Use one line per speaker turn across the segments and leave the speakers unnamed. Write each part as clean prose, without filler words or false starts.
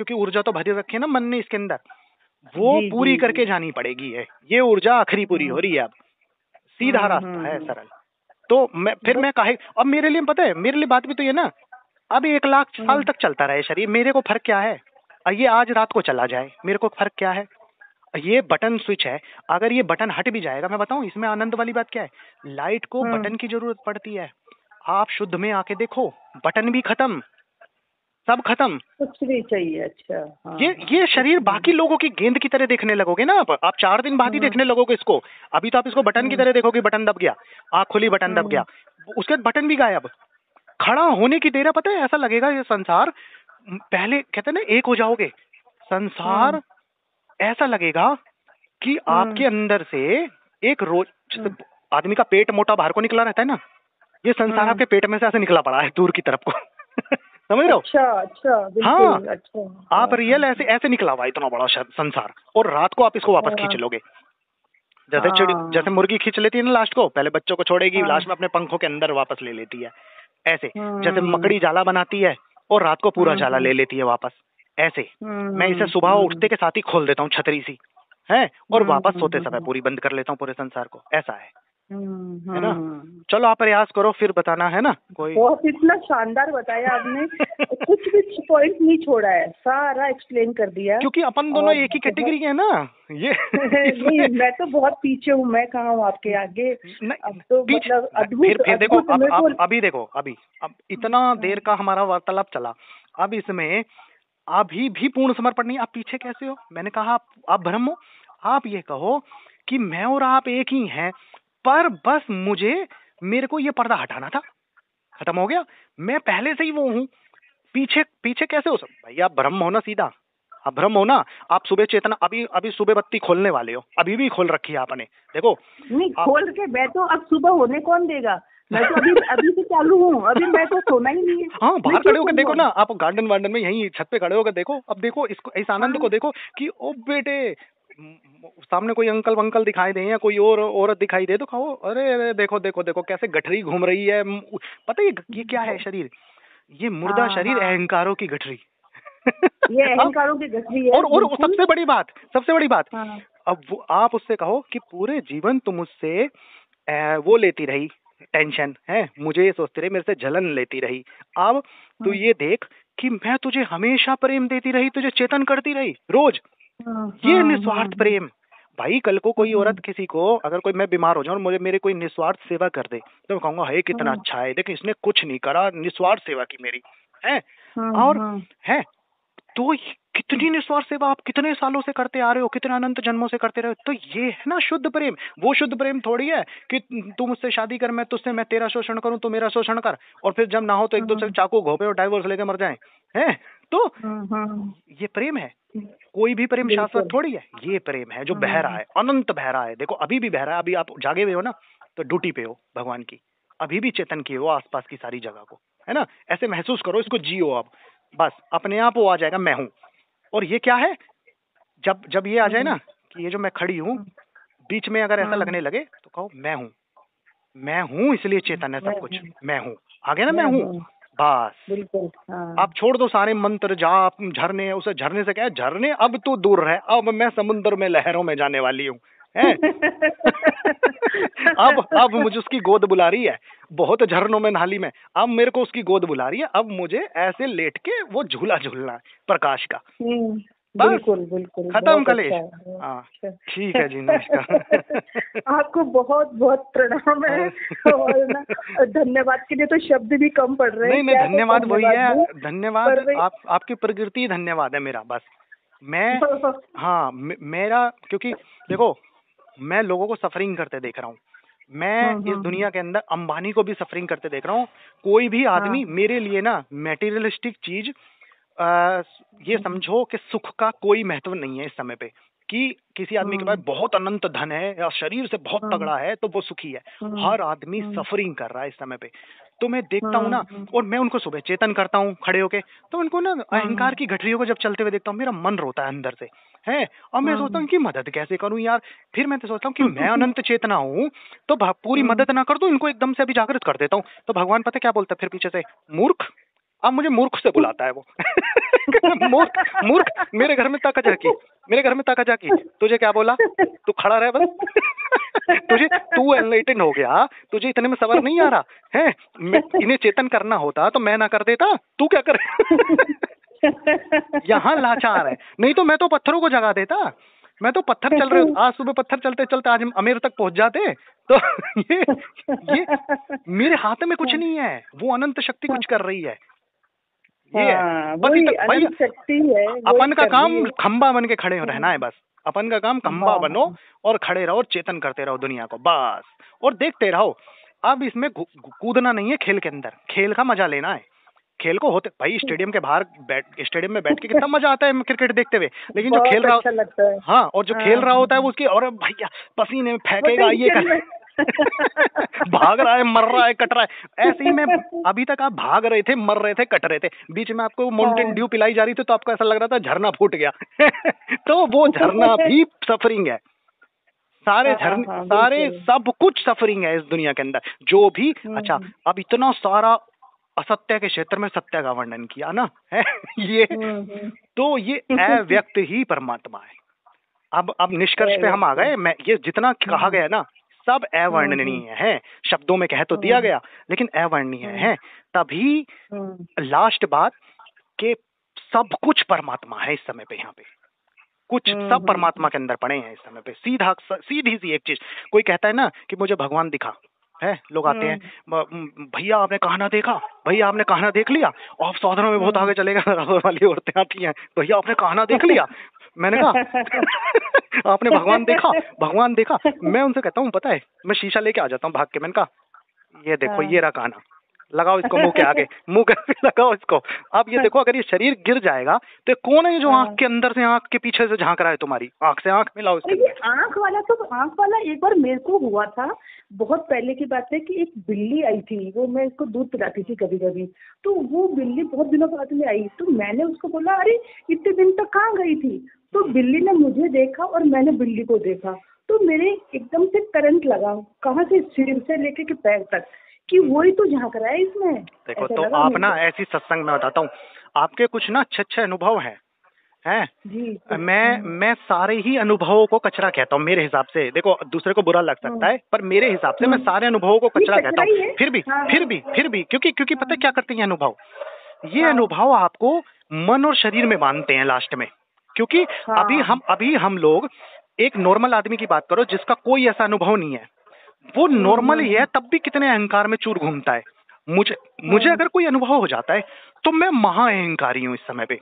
क्योंकि ऊर्जा तो भरी रखी है ना मन ने इसके अंदर, वो
जी
पूरी
जी
करके
जी।
जानी पड़ेगी है। ये ऊर्जा आखिरी पूरी हो रही है अब, सीधा रास्ता है,
हम्म।
सरल। तो फिर
बस।
मैं काहे, अब मेरे लिए पता है, मेरे लिए बात भी तो ये ना, अब 1 लाख साल
हम्म
तक चलता रहे शरीर, मेरे को फर्क क्या है? ये आज रात को चला जाए, मेरे को फर्क क्या है? ये बटन स्विच है, अगर ये बटन हट भी जाएगा, मैं बताऊं इसमें आनंद वाली बात क्या है, लाइट को
हम्म।
बटन की जरूरत पड़ती है। आप शुद्ध में आके देखो, बटन भी खत्म, सब खत्म।
कुछ नहीं चाहिए। अच्छा। हाँ हाँ
ये
कुछ
शरीर
नहीं।
बाकी लोगों की गेंद की तरह देखने लगोगे ना, आप 4 दिन बाद ही
हम्म
देखने लगोगे इसको। अभी तो आप इसको बटन की
हम्म
तरह देखोगे, बटन दब गया, आँख खुली, बटन दब
हम्म
गया, उसके बाद बटन भी गायब। खड़ा होने की देर है, पता है ऐसा लगेगा ये संसार, पहले कहते हैं ना एक हो जाओगे,
हम्म
संसार ऐसा लगेगा कि
हम्म
आपके अंदर से एक रोज, जैसे
हम्म
आदमी का पेट मोटा बाहर को निकला रहता है ना, ये संसार
हम्म।
आपके पेट में से ऐसे निकला पड़ा है दूर की तरफ को। समझ रहे हो?
अच्छा अच्छा
हाँ,
बिल्कुल अच्छा।
आप
हाँ
रियल ऐसे ऐसे निकला हुआ है इतना बड़ा संसार, और रात को आप इसको वापस खींच
हाँ
लोगे। जैसे चिड़ी, जैसे
हाँ
मुर्गी खींच लेती है ना लास्ट को, पहले बच्चों को छोड़ेगी,
हाँ।
लास्ट में अपने पंखों के अंदर वापस ले लेती है, ऐसे। जैसे
हम्म
मकड़ी जाला बनाती है और रात को पूरा जाला
हम्म
ले लेती है वापस, ऐसे। मैं इसे
हम्म
सुबह
हम्म
उठते के साथ ही खोल देता हूँ छतरी सी, है, और वापस सोते समय
हम्म
पूरी बंद कर लेता हूँ पूरे संसार को, ऐसा है ना?
हम्म।
चलो आप प्रयास करो, फिर बताना, है ना कोई।
बहुत इतना शानदार बताया आपने, कुछ भी पॉइंट नहीं छोड़ा है, सारा एक्सप्लेन कर दिया।
क्योंकि अपन दोनों
और
एक ही
बहुत
कैटेगरी के हैं ना, ये
नहीं,
इसमें
मैं तो बहुत पीछे हूँ, मैं कहाँ हूँ आपके आगे।
नहीं,
अब तो
पीछ
मतलब अद्भुत
फिर देखो,
अद्भुत
अब
मेरे को।
अभी देखो, अब इतना देर का हमारा वार्तालाप चला, अब इसमें अभी भी पूर्ण समर्पण नहीं, आप पीछे कैसे हो? मैंने कहा आप भ्रम हो। आप ये कहो कि मैं और आप एक ही हैं, पर बस मेरे को ये पर्दा हटाना था, खत्म हो गया, मैं पहले से ही वो हूँ। पीछे पीछे कैसे हो सब भाई? आप भ्रम हो ना, सीधा आप भ्रम हो ना। आप सुबह चेतना, अभी अभी सुबह बत्ती खोलने वाले हो, अभी भी खोल रखी है आपने, देखो
नहीं
आप।
खोल के मैं तो, अब सुबह होने कौन देगा? मैं तो अभी अभी से चालू हूँ, अभी मैं तो सोना ही नहीं है।
हाँ,
मैं
बाहर
क्यों
खड़े होकर देखो
सोऊंगा?
ना, आप गार्डन वार्डन में यहीं छत पे खड़े होकर देखो, अब देखो इसको, इस आनंद को
हाँ
देखो कि ओ बेटे, सामने कोई अंकल वंकल दिखाई दे या कोई और औरत दिखाई दे तो कहो अरे अरे देखो देखो देखो कैसे गठरी घूम रही है। पता है ये क्या है शरीर? ये मुर्दा
हाँ
शरीर,
हाँ।
अहंकारों की गठरी।
ये
अब
अहंकारों की गठरी है
और
बिल्कुल।
सबसे बड़ी बात, सबसे बड़ी बात,
हाँ
अब आप उससे कहो कि पूरे जीवन तुम उससे वो लेती रही, टेंशन है, मुझे ये सोचती रही, मेरे से जलन लेती रही। अब तू
हाँ
ये देख कि मैं तुझे हमेशा प्रेम देती रही, तुझे चेतन करती रही रोज,
हाँ
ये
हाँ
निस्वार्थ प्रेम। भाई कल को कोई
हाँ
औरत किसी को, अगर कोई, मैं बीमार हो जाऊं और मुझे मेरे कोई निस्वार्थ सेवा कर दे, तो मैं कहूंगा है कितना
हाँ
अच्छा है, देख इसने कुछ नहीं करा, निस्वार्थ सेवा की मेरी, है।
हाँ
और
हाँ
है, तो कितनी निस्वार्थ सेवा आप कितने सालों से करते आ रहे हो, कितने अनंत जन्मों से करते रहे हो, तो ये है ना शुद्ध प्रेम। वो शुद्ध प्रेम थोड़ी है कि तू मुझसे शादी कर, मैं तुझसे, मैं तेरा शोषण करूं, तू मेरा शोषण कर, और फिर जब ना हो तो एक दूसरे को चाकू घोंपे और डाइवोर्स लेके मर जाए, है। तो
हाँ हाँ।
ये प्रेम है, कोई भी प्रेम शाश्वत
बिल्कुल।
थोड़ी है, ये प्रेम है जो
हाँ
बह रहा है, अनंत बह रहा है। देखो अभी भी बह रहा है, अभी आप जागे हुए हो ना, तो ड्यूटी पे हो भगवान की, अभी भी चेतन किए हो आसपास की सारी जगह को, है ना। ऐसे महसूस करो, इसको जियो अब, बस अपने आप वो आ जाएगा मैं हूं। और ये क्या है, जब जब ये आ जाए ना कि ये जो मैं खड़ी हूँ, बीच में अगर ऐसा
हाँ
लगने लगे तो कहो मैं हूँ इसलिए चेतन है सब
मैं
कुछ,
हूँ।
मैं हूँ, आ गया ना मैं
मैं
हूँ,
हूँ
बस।
बिल्कुल। हाँ
आप छोड़ दो सारे मंत्र जाप झरने, उसे झरने से क्या है, झरने अब तो दूर रहे, अब मैं समुद्र में लहरों में जाने वाली हूँ, है। अब मुझे उसकी गोद बुला रही है, बहुत झरनों में नाली में, अब मेरे को उसकी गोद बुला रही है, अब मुझे ऐसे लेट के वो झूला झूलना है प्रकाश का, बस
बिल्कुल बिल्कुल
खत्म
बहुत
कलेश।
अच्छा है, बहुत
हाँ
अच्छा।
ठीक है जी, नमस्कार।
आपको बहुत बहुत प्रणाम है। और ना धन्यवाद के लिए तो शब्द भी कम पड़ रहे हैं,
नहीं नहीं,
क्या तो
धन्यवाद वही
धन्यवाद
है,
दूं।
धन्यवाद
पर वे
आपकी प्रकृति, धन्यवाद है मेरा, बस। मैं, हाँ मेरा, क्योंकि देखो मैं लोगों को सफरिंग करते देख रहा हूँ, मैं इस दुनिया के अंदर अंबानी को भी सफरिंग करते देख रहा हूँ। कोई भी
हाँ
आदमी मेरे लिए ना मेटीरियलिस्टिक चीज, ये समझो कि सुख का कोई महत्व नहीं है इस समय पे, कि किसी आदमी के पास बहुत अनंत धन है या शरीर से बहुत तगड़ा है तो वो सुखी है। हर आदमी सफरिंग कर रहा है इस समय पे। तो मैं देखता हूँ ना, और मैं उनको सुबह चेतन करता हूँ खड़े होके, तो उनको ना अहंकार की गठरियों को जब चलते हुए देखता हूँ, मेरा मन रोता है अंदर से, है। और मैं सोचता हूँ कि मदद कैसे करूं यार। फिर मैं तो सोचता हूँ कि मैं अनंत चेतना हूँ, तो पूरी मदद ना कर दूं इनको, एकदम से अभी जागृत कर देता हूँ। तो भगवान पता क्या बोलता है फिर पीछे से, मूर्ख, अब मुझे मूर्ख से बुलाता है वो। मूर्ख मूर्ख, मेरे घर में ताका जाकी, तुझे क्या बोला, तू खड़ा रह बस। तू एनलाइटेंड हो गया, तुझे इतने में सबर नहीं आ रहा है। इन्हें चेतन करना होता तो मैं ना कर देता, तू क्या करे। यहाँ लाचार है, नहीं तो मैं तो पत्थरों को जगा देता। मैं तो पत्थर चल रहे, आज सुबह पत्थर चलते चलते आज हम अमेर तक पहुंच जाते। तो ये मेरे हाथ में कुछ नहीं है, वो अनंत शक्ति कुछ कर रही है। ये है बस,
अनंत शक्ति है।
अपन का काम खंबा बन के खड़े रहना है बस। अपन का काम खंबा बनो और खड़े रहो, चेतन करते रहो दुनिया को बस, और देखते रहो। अब इसमें कूदना नहीं है, खेल के अंदर खेल का मजा लेना है। खेल को होते भाई स्टेडियम के बाहर स्टेडियम में बैठ के कितना मजा आता है क्रिकेट देखते हुए, लेकिन जो खेल रहा
अच्छा लगता है।
हाँ, और जो खेल रहा होता है वो उसकी, और भैया पसीने में फेंकेगा, ये कर भाग रहा है, मर रहा है, कट रहा है। ऐसे ही में अभी तक आप भाग रहे थे, मर रहे थे, कट रहे थे, बीच में आपको माउंटेन ड्यू पिलाई जा रही थी तो आपको ऐसा लग रहा था झरना फूट गया। तो वो झरना भी सफरिंग है। सारे झरने, सारे सब कुछ सफरिंग है इस दुनिया के अंदर जो भी। अच्छा, अब इतना सारा असत्य के क्षेत्र में सत्य का वर्णन किया ना है ये, तो ये अव्यक्त ही परमात्मा है। अब निष्कर्ष पे हम आ गए। मैं ये जितना कहा गया ना सब अवर्णनीय है, शब्दों में कह तो दिया गया लेकिन अवर्णनीय है। तभी लास्ट बात के सब कुछ परमात्मा है इस समय पे। यहाँ पे कुछ सब परमात्मा के अंदर पड़े हैं इस समय पे। सीधी सी एक चीज, कोई कहता है ना कि मुझे भगवान दिखा है, लोग आते हैं, भैया आपने कहा ना देखा, भैया आपने कहा ना देख लिया, और साधनों में बहुत आगे चलेगा वाली औरतें आती हैं, भैया आपने कहा ना देख लिया। मैंने कहा आपने भगवान देखा, भगवान देखा। मैं उनसे कहता हूँ पता है, मैं शीशा लेके आ जाता हूँ भाग के। मैंने कहा ये देखो ये रहा काना, लगाओ इसको मुंह के आगे, मुंह के लगाओ इसको। अब ये देखो अगर ये शरीर गिर जाएगा तो कौन है जो आंख के अंदर से, आंख के पीछे से झांक रहा है तुम्हारी, आंख से आंख मिलाओ इसके।
ये आंख वाला एक बार मेरे को हुआ था, बहुत पहले की बात है कि एक बिल्ली आई थी, वो मैं इसको दूध पिलाती थी कभी कभी, तो वो बिल्ली बहुत दिनों बाद में आई, तो मैंने उसको बोला अरे इतने दिन तक कहाँ गई थी। तो बिल्ली ने मुझे देखा और मैंने बिल्ली को देखा, तो मेरे एकदम से करंट लगा, कहाँ से, सिर से लेके के पैर तक, कि वही तो झांक रहा है इसमें।
देखो तो आप ना ऐसी सत्संग में बताता हूँ, आपके कुछ ना अच्छे अनुभव हैं
जी।
मैं सारे ही अनुभवों को कचरा कहता हूँ मेरे हिसाब से। देखो दूसरे को बुरा लग सकता है पर मेरे हिसाब से मैं सारे अनुभवों को कचरा कहता हूँ। फिर भी क्योंकि पता है क्या करते हैं अनुभव, ये अनुभव आपको मन और शरीर में बांधते हैं लास्ट में। क्योंकि अभी हम लोग एक नॉर्मल आदमी की बात करो जिसका कोई ऐसा अनुभव नहीं है, वो नॉर्मल ही है तब भी कितने अहंकार में चूर घूमता है। मुझे अगर कोई अनुभव हो जाता है तो मैं महा अहंकारी हूँ इस समय पे,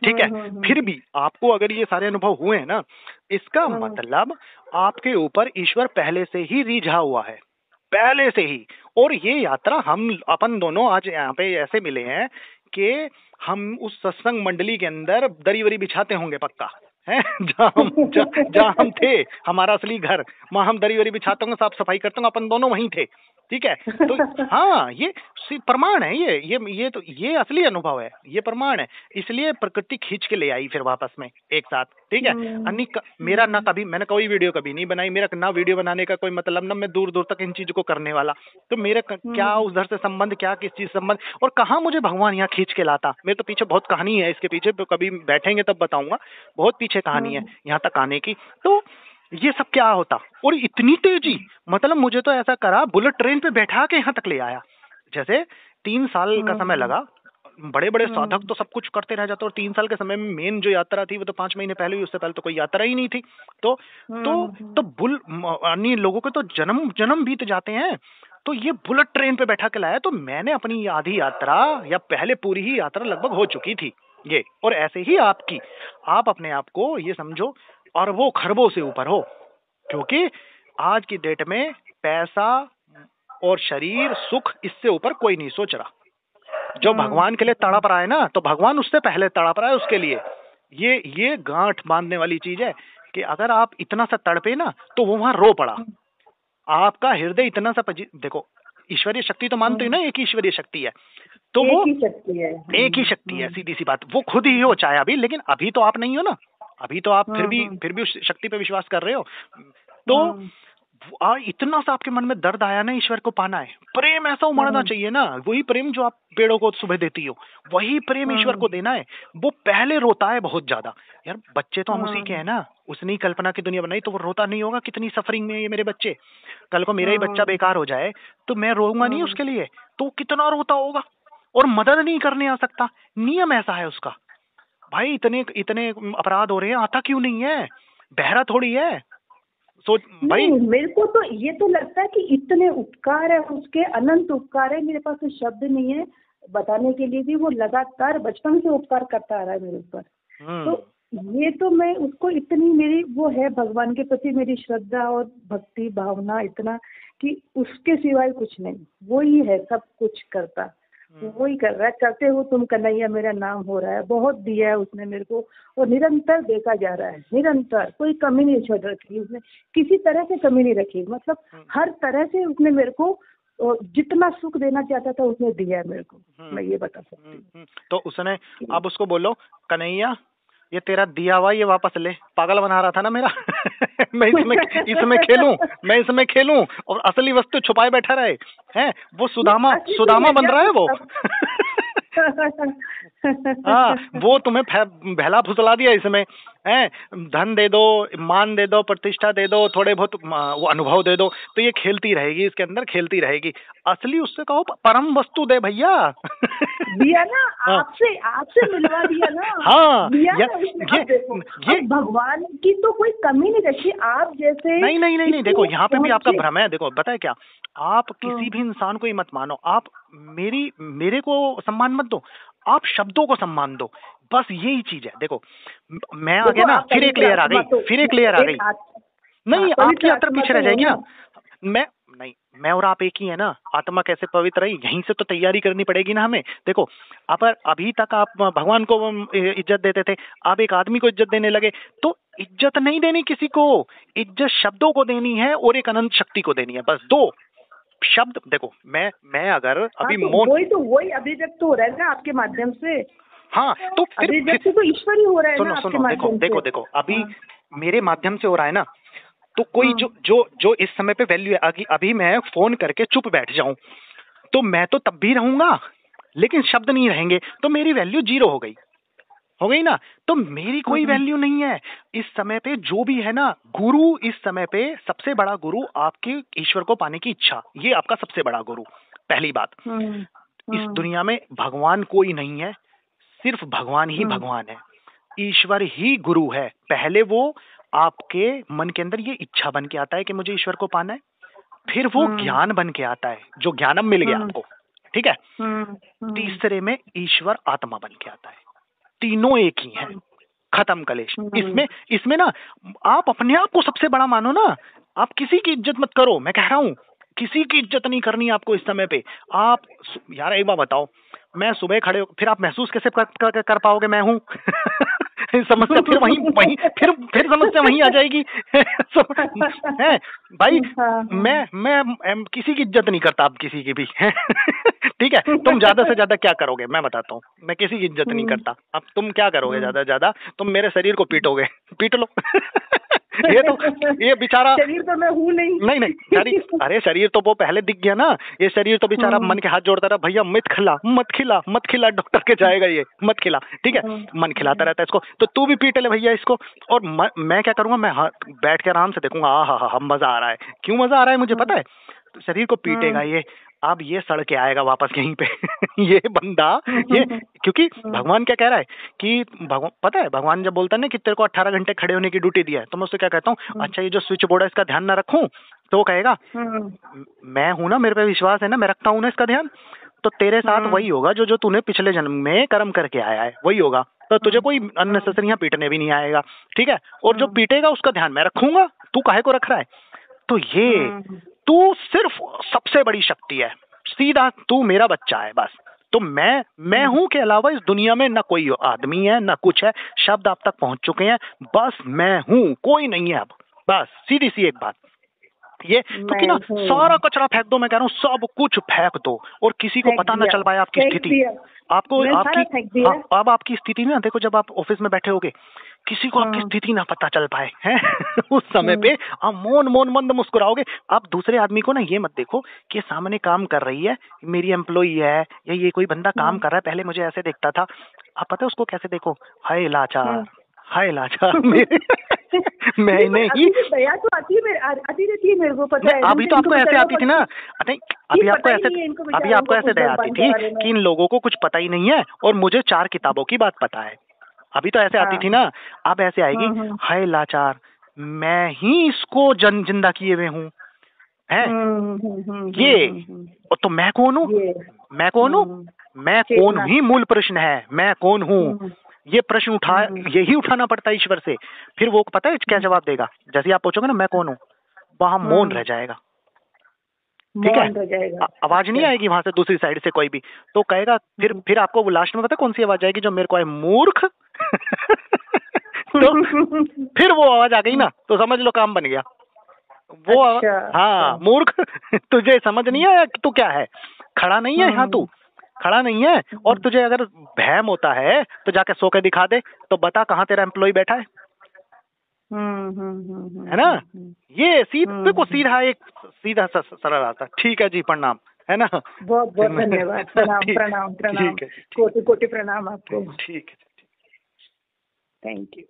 ठीक है। फिर भी आपको अगर ये सारे अनुभव हुए हैं ना, इसका मतलब आपके ऊपर ईश्वर पहले से ही रिझा हुआ है, पहले से ही। और ये यात्रा हम अपन दोनों आज यहाँ पे ऐसे मिले हैं कि हम उस सत्संग मंडली के अंदर दरी वरी बिछाते होंगे पक्का है, जहाँ हम थे, हमारा असली घर, वहां हम दरी वरी बिछाते होंगे, साफ सफाई करते होंगे, अपन दोनों वहीं थे, ठीक है। तो हाँ, ये प्रमाण है, ये असली अनुभव है, ये प्रमाण है। इसलिए प्रकृति खींच के ले आई फिर वापस में एक साथ, ठीक है। मेरा ना कभी, मैंने कोई वीडियो कभी नहीं बनाई, मेरा ना वीडियो बनाने का कोई मतलब, ना मैं दूर दूर तक इन चीजों को करने वाला, तो मेरा क्या उधर से संबंध, क्या किस चीज संबंध, और कहाँ मुझे भगवान यहाँ खींच के लाता। मेरे तो पीछे बहुत कहानी है इसके पीछे, कभी बैठेंगे तब बताऊंगा, बहुत पीछे कहानी है यहाँ तक आने की। तो ये सब क्या होता, और इतनी तेजी, मतलब मुझे तो ऐसा करा, बुलेट ट्रेन पे बैठा के यहाँ तक ले आया। जैसे 3 साल का समय लगा, बड़े बड़े साधक तो सब कुछ करते रह जाते, और 3 साल के समय में मेन जो यात्रा थी वो तो 5 महीने पहले ही, उससे पहले तो कोई यात्रा ही नहीं थी। तो अन्य लोगों के तो जन्म बीत जाते हैं, तो ये बुलेट ट्रेन पे बैठा के लाया। तो मैंने अपनी आधी यात्रा या पहले पूरी ही यात्रा लगभग हो चुकी थी ये, और ऐसे ही आपकी, आप अपने आप को ये समझो अरबों खरबों से ऊपर हो, क्योंकि आज की डेट में पैसा और शरीर सुख, इससे ऊपर कोई नहीं सोच रहा। जो भगवान के लिए तड़प रहा है ना, तो भगवान उससे पहले तड़प रहा है उसके लिए। ये गांठ बांधने वाली चीज है कि अगर आप इतना सा तड़पे ना, तो वो वहां रो पड़ा। आपका हृदय इतना सा देखो, ईश्वरीय शक्ति तो मानते हो ना, एक ईश्वरीय शक्ति है, तो वो एक ही शक्ति है, सीधी सी बात। वो खुद ही हो चाहे अभी, लेकिन अभी तो आप नहीं हो ना, अभी तो आप फिर भी उस शक्ति पे विश्वास कर रहे हो। तो इतना सा आपके मन में दर्द आया ना, ईश्वर को पाना है, प्रेम ऐसा उमड़ना चाहिए ना, वही प्रेम जो आप पेड़ों को सुबह देती हो, वही प्रेम ईश्वर को देना है। वो पहले रोता है बहुत ज्यादा, यार बच्चे तो हम उसी के हैं ना, उसने ही कल्पना की दुनिया बनाई, तो वो रोता नहीं होगा? कितनी सफरिंग में है ये मेरे बच्चे, कल को मेरा ही बच्चा बेकार हो जाए तो मैं रोऊंगा नहीं उसके लिए? तो कितना रोता होगा, और मदद नहीं करने आ सकता, नियम ऐसा है उसका। भाई इतने इतने अपराध हो रहे हैं, आता क्यों नहीं है? बहरा थोड़ी है। सोच भाई,
नहीं, मेरे को तो ये तो लगता है कि इतने उपकार है उसके, अनंत उपकार है, मेरे पास तो शब्द नहीं है बताने के लिए भी। वो लगातार बचपन से उपकार करता आ रहा है मेरे ऊपर। तो ये तो मैं उसको इतनी, मेरी वो है भगवान के प्रति मेरी श्रद्धा और भक्ति भावना इतना कि उसके सिवाय कुछ नहीं, वो ही है सब कुछ करता, वो ही कर रहा है। करते हो तुम कन्हैया मेरा नाम हो रहा है, बहुत दिया है उसने मेरे को, और निरंतर देखा जा रहा है, निरंतर कोई कमी नहीं छोड़ रखी उसने, किसी तरह से कमी नहीं रखी, मतलब हर तरह से उसने मेरे को जितना सुख देना चाहता था उसने दिया है मेरे को, मैं ये बता सकती हूँ।
तो उसने, अब उसको बोलो कन्हैया ये तेरा दिया हुआ ये वापस ले, पागल बना रहा था ना मेरा मैं इसमें खेलूं, मैं इसमें खेलूं, और असली वस्तु छुपाए बैठा रहे हैं। वो सुदामा बन रहा है वो हाँ, वो तुम्हें भैला फुसला दिया इसमें, हैं? धन दे दो, मान दे दो, प्रतिष्ठा दे दो, थोड़े बहुत वो अनुभव दे दो, तो ये खेलती रहेगी, इसके अंदर खेलती रहेगी। असली उससे कहो परम वस्तु दे भैया
दिया ना, आपसे मिलवा दिया ना।
हाँ,
ये भगवान की तो कोई कमी नहीं रखी, आप जैसे
नहीं, देखो यहाँ पे भी आपका भ्रम है। देखो पता है क्या, आप किसी भी इंसान को ही मत मानो, आप मेरे को सम्मान मत दो, आप शब्दों को सम्मान दो, बस यही चीज है। देखो मैं आ गया ना, फिर एक लेयर आ गई, नहीं आपकी यात्रा पीछे रह जाएगी ना। मैं और आप एक ही है ना, आत्मा कैसे पवित्र रही, यहीं से तो तैयारी करनी पड़ेगी ना हमें। देखो अभी तक आप भगवान को इज्जत देते थे, आप एक आदमी को इज्जत देने लगे, तो इज्जत नहीं देनी किसी को, इज्जत शब्दों को देनी है और एक अनंत शक्ति को देनी है, बस दो शब्द। देखो मैं अगर अभी
वही अभिव्यक्त हो रहा है ना आपके माध्यम से।
हाँ, तो
अभिव्यक्त तो ईश्वर ही हो रहा है ना आपके माध्यम से।
देखो अभी मेरे माध्यम से हो रहा है ना, तो कोई जो इस समय पे वैल्यू है, अभी मैं फोन करके चुप बैठ जाऊं तो मैं तो तब भी रहूंगा, लेकिन शब्द नहीं रहेंगे, तो मेरी वैल्यू 0 हो गई ना। तो मेरी कोई वैल्यू नहीं है इस समय पे। जो भी है ना गुरु, इस समय पे सबसे बड़ा गुरु आपके ईश्वर को पाने की इच्छा, ये आपका सबसे बड़ा गुरु। पहली बात, इस दुनिया में भगवान कोई नहीं है, सिर्फ भगवान ही भगवान है, ईश्वर ही गुरु है। पहले वो आपके मन के अंदर ये इच्छा बन के आता है कि मुझे ईश्वर को पाना है, फिर वो ज्ञान बन के आता है, जो ज्ञानम मिल गया आपको, ठीक है। तीसरे में ईश्वर आत्मा बन के आता है, तीनों एक ही हैं, खत्म कलेश। इसमें ना आप अपने आप को सबसे बड़ा मानो ना, आप किसी की इज्जत मत करो, मैं कह रहा हूं किसी की इज्जत नहीं करनी आपको इस समय पे। आप यार एक बार बताओ, मैं सुबह खड़े फिर आप महसूस कैसे कर पाओगे मैं हूं समस्या फिर वहीं फिर समस्या वहीं आ जाएगी है भाई। मैं किसी की इज्जत नहीं करता, आप किसी की भी ठीक है। तुम ज्यादा से ज्यादा क्या करोगे मैं बताता हूँ, मैं किसी की इज्जत नहीं करता। अब तुम क्या करोगे ज्यादा से ज्यादा, तुम मेरे शरीर को पीटोगे, पीट लो ये बेचारा
शरीर तो मैं हूँ
नहीं अरे शरीर तो वो पहले दिख गया ना, ये शरीर तो बेचारा मन के हाथ जोड़ता रहा, भैया मत खिला डॉक्टर के जाएगा ये, मत खिला, ठीक है। मन खिलाता रहता है इसको, तो तू भी पीट ले भैया इसको। और मैं क्या करूंगा, मैं बैठ के आराम से देखूंगा, हाँ मजा आ रहा है। क्यों मजा आ रहा है मुझे पता है, तो शरीर को पीटेगा ये, अब ये सड़ के आएगा वापस यहीं पे ये बंदा ये, क्योंकि भगवान क्या कह रहा है कि पता है भगवान जब बोलता है ना कि तेरे को 18 घंटे खड़े होने की ड्यूटी दिया है, तो मैं उससे क्या कहता हूँ, अच्छा ये जो स्विच बोर्ड है इसका ध्यान ना रखूं, तो वो कहेगा मैं हूं ना, मेरे पे विश्वास है ना, मैं रखता हूं ना इसका ध्यान, तो तेरे साथ वही होगा जो तूने पिछले जन्म में कर्म करके आया है, वही होगा। तो तुझे कोई अननेसेसरी यहाँ पीटने भी नहीं आएगा, ठीक है। और जो पीटेगा उसका ध्यान मैं रखूंगा, तू काहे को रख रहा है। तो ये तू सिर्फ सबसे बड़ी शक्ति है, सीधा तू मेरा बच्चा है बस। तो मैं हूं के अलावा इस दुनिया में ना कोई आदमी है ना कुछ है, शब्द आप तक पहुंच चुके हैं, बस मैं हूं, कोई नहीं है अब, बस सीधी सी एक बात ये। तो कि ना सारा कचरा फेंक दो, मैं कह रहा हूँ सब कुछ फेंक दो, और किसी को पता ना चल पाए आपकी स्थिति, आपको आपकी अब आपकी स्थिति ना, देखो जब आप ऑफिस में बैठे होगे किसी को आपकी स्थिति ना पता चल पाए हैं उस समय पे आप मौन मौन मंद मुस्कुराओगे। आप दूसरे आदमी को ना ये मत देखो कि सामने काम कर रही है, मेरी एम्प्लॉई है, या ये कोई बंदा काम कर रहा है, पहले मुझे ऐसे देखता था। आप पता है उसको कैसे देखो, हाय लाचार, हाय लाचार मैंने ही
दया तो आती रहती है मेरे को, पता है।
अभी तो आपको ऐसे आती थी ना, नहीं अभी आपको ऐसे दया आती थी कि इन लोगों को कुछ पता ही नहीं है और मुझे 4 किताबों की बात पता है। अभी तो ऐसे आती थी ना, अब ऐसे आएगी, हाय लाचार, मैं ही इसको जिंदा किए हुए हूँ है ये। तो मैं कौन हूँ, मैं कौन हूँ, मैं कौन ही मूल प्रश्न है, मैं कौन हूँ, ये प्रश्न यही उठाना पड़ता है ईश्वर से। फिर वो पता है क्या जवाब देगा, जैसे आप पूछोगे ना मैं कौन हूँ, वहां मौन रह जाएगा, ठीक है, आवाज नहीं आएगी वहां से दूसरी साइड से कोई भी। तो कहेगा फिर आपको लास्ट में पता कौन सी आवाज आएगी, जो मेरे को है मूर्ख तो फिर वो आवाज आ गई ना, तो समझ लो काम बन गया वो। हाँ मूर्ख तुझे समझ नहीं आया कि तू क्या है, खड़ा नहीं है यहाँ, तू खड़ा नहीं है, और तुझे अगर भैम होता है तो जाके सो के दिखा दे, तो बता कहाँ तेरा एम्प्लॉय बैठा है। है ना, ये सीधे को सीधा एक सीधा सरल आता। ठीक है जी, प्रणाम, है ना,
बहुत बहुत धन्यवाद, प्रणाम प्रणाम प्रणाम, कोटि कोटि प्रणाम आपको।
ठीक है,
थैंक यू।